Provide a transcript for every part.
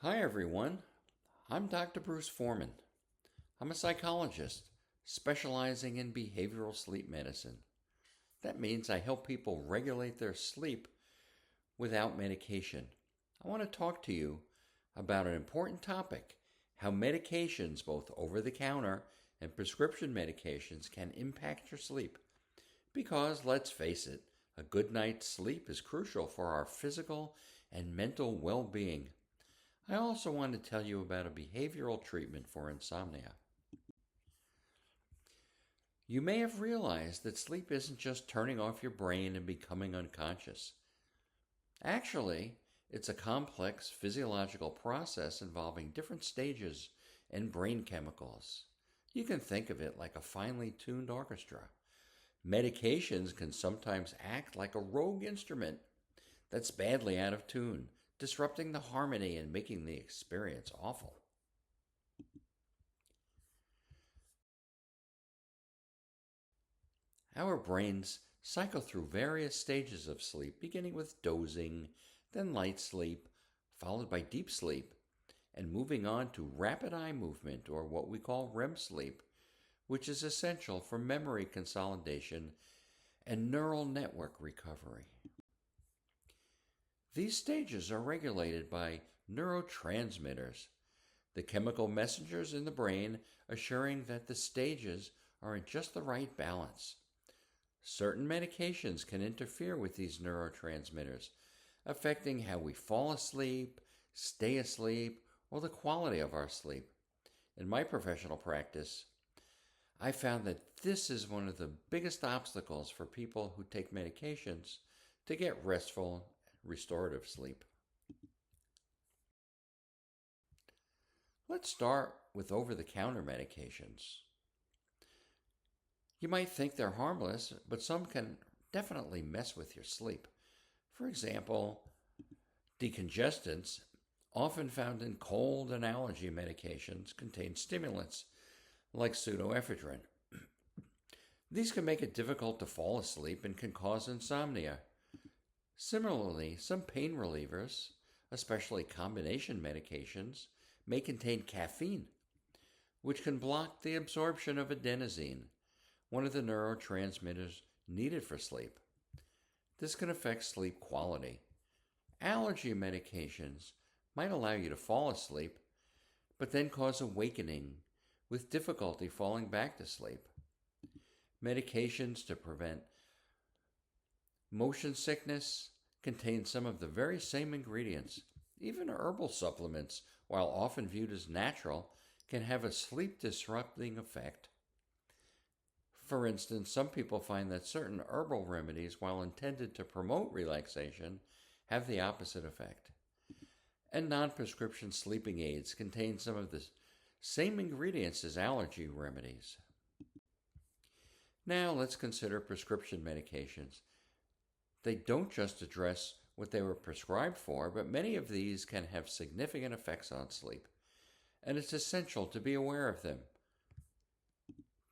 Hi, everyone. I'm Dr. Bruce Foreman. I'm a psychologist specializing in behavioral sleep medicine. That means I help people regulate their sleep without medication. I want to talk to you about an important topic: how medications, both over the counter and prescription medications, can impact your sleep. Because let's face it, a good night's sleep is crucial for our physical and mental well being. I also want to tell you about a behavioral treatment for insomnia. You may have realized that sleep isn't just turning off your brain and becoming unconscious. Actually, it's a complex physiological process involving different stages and brain chemicals. You can think of it like a finely tuned orchestra. Medications can sometimes act like a rogue instrument that's badly out of tune, disrupting the harmony and making the experience awful. Our brains cycle through various stages of sleep, beginning with dozing, then light sleep, followed by deep sleep, and moving on to rapid eye movement, or what we call REM sleep, which is essential for memory consolidation and neural network recovery. These stages are regulated by neurotransmitters, the chemical messengers in the brain assuring that the stages are in just the right balance. Certain medications can interfere with these neurotransmitters, affecting how we fall asleep, stay asleep, or the quality of our sleep. In my professional practice, I found that this is one of the biggest obstacles for people who take medications to get restful, restorative sleep. Let's start with over the counter medications. You might think they're harmless, but some can definitely mess with your sleep. For example, decongestants, often found in cold and allergy medications, contain stimulants like pseudoephedrine. These can make it difficult to fall asleep and can cause insomnia. Similarly, some pain relievers, especially combination medications, may contain caffeine, which can block the absorption of adenosine, one of the neurotransmitters needed for sleep. This can affect sleep quality. Allergy medications might allow you to fall asleep, but then cause awakening with difficulty falling back to sleep. Medications to prevent motion sickness contain some of the very same ingredients. Even herbal supplements, while often viewed as natural, can have a sleep disrupting effect. For instance, some people find that certain herbal remedies, while intended to promote relaxation, have the opposite effect. And non prescription sleeping aids contain some of the same ingredients as allergy remedies. Now let's consider prescription medications. They don't just address what they were prescribed for, but many of these can have significant effects on sleep, and it's essential to be aware of them.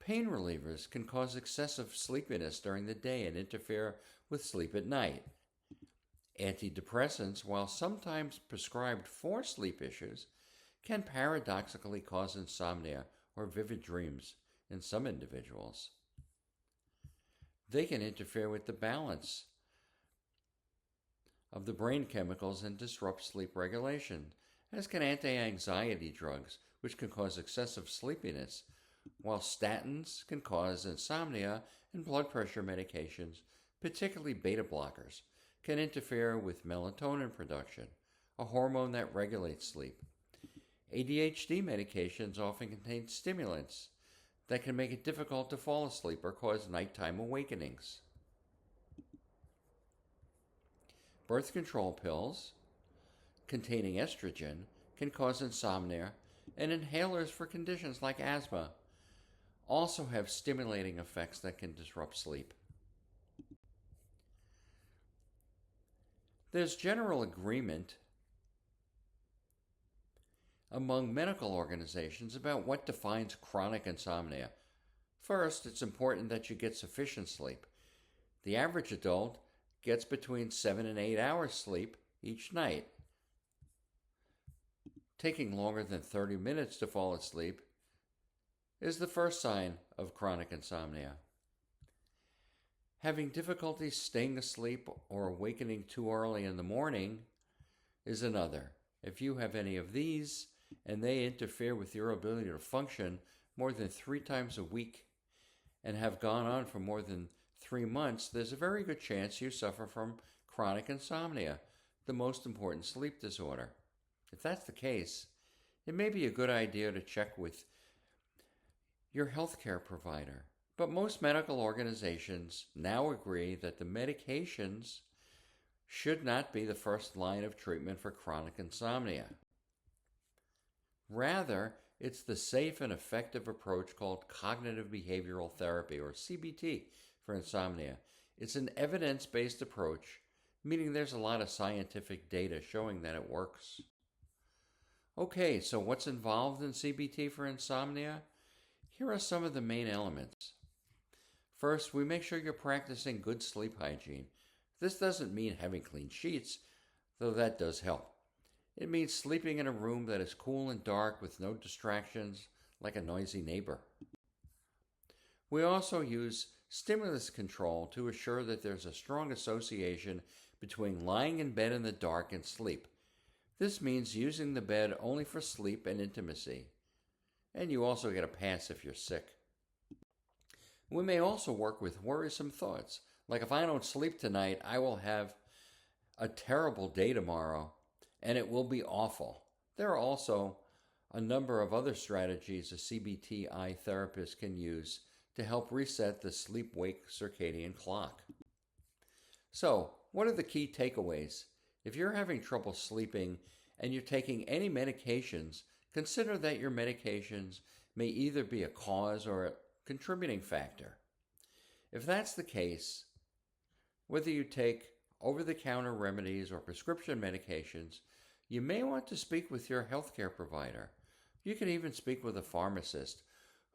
Pain relievers can cause excessive sleepiness during the day and interfere with sleep at night. Antidepressants, while sometimes prescribed for sleep issues, can paradoxically cause insomnia or vivid dreams in some individuals. They can interfere with the balance of the brain chemicals and disrupt sleep regulation, as can anti-anxiety drugs, which can cause excessive sleepiness, while statins can cause insomnia, and blood pressure medications, particularly beta blockers, can interfere with melatonin production, a hormone that regulates sleep. ADHD medications often contain stimulants that can make it difficult to fall asleep or cause nighttime awakenings. Birth control pills containing estrogen can cause insomnia, and inhalers for conditions like asthma also have stimulating effects that can disrupt sleep. There's general agreement among medical organizations about what defines chronic insomnia. First, it's important that you get sufficient sleep. The average adult gets between 7 and 8 hours sleep each night. taking longer than 30 minutes to fall asleep is the first sign of chronic insomnia. Having difficulty staying asleep or awakening too early in the morning is another. If you have any of these and they interfere with your ability to function more than 3 times a week and have gone on for more than 3 months, there's a very good chance you suffer from chronic insomnia, the most important sleep disorder. If that's the case, it may be a good idea to check with your healthcare provider. But most medical organizations now agree that the medications should not be the first line of treatment for chronic insomnia. Rather, it's the safe and effective approach called cognitive behavioral therapy, or CBT, for insomnia. It's an evidence-based approach, meaning there's a lot of scientific data showing that it works. Okay, so what's involved in CBT for insomnia? Here are some of the main elements. First, we make sure you're practicing good sleep hygiene. This doesn't mean having clean sheets, though that does help. It means sleeping in a room that is cool and dark with no distractions, like a noisy neighbor. We also use stimulus control to assure that there's a strong association between lying in bed in the dark and sleep. This means using the bed only for sleep and intimacy. And you also get a pass if you're sick. We may also work with worrisome thoughts, like if I don't sleep tonight, I will have a terrible day tomorrow, and it will be awful. There are also a number of other strategies a CBTI therapist can use to help reset the sleep-wake circadian clock. So, what are the key takeaways? If you're having trouble sleeping and you're taking any medications, consider that your medications may either be a cause or a contributing factor. If that's the case, whether you take over-the-counter remedies or prescription medications, you may want to speak with your healthcare provider. You can even speak with a pharmacist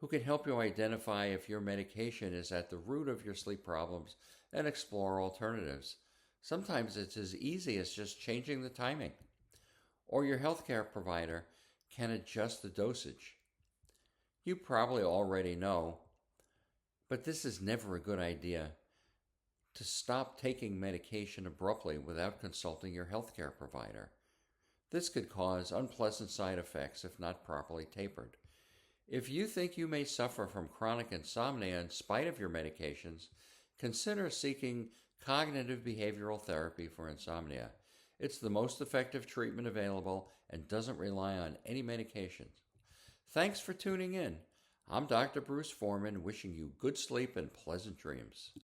who can help you identify if your medication is at the root of your sleep problems and explore alternatives. Sometimes it's as easy as just changing the timing. Or your healthcare provider can adjust the dosage. You probably already know, but this is never a good idea to stop taking medication abruptly without consulting your healthcare provider. This could cause unpleasant side effects if not properly tapered. If you think you may suffer from chronic insomnia in spite of your medications, consider seeking cognitive behavioral therapy for insomnia. It's the most effective treatment available and doesn't rely on any medications. Thanks for tuning in. I'm Dr. Bruce Foreman, wishing you good sleep and pleasant dreams.